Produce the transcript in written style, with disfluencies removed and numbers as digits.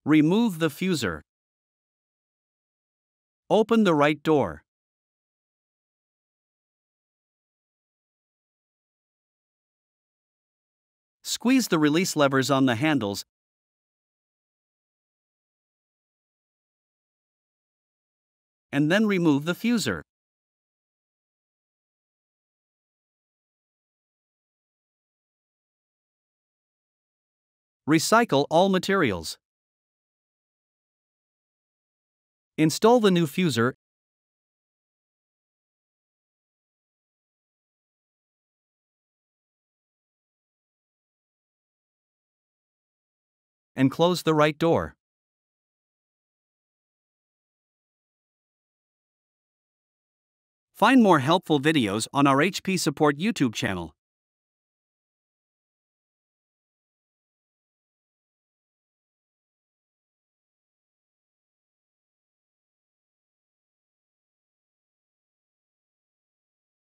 Remove the fuser. Open the right door. Squeeze the release levers on the handles and then remove the fuser. Recycle all materials. Install the new fuser and close the right door. Find more helpful videos on our HP Support YouTube channel.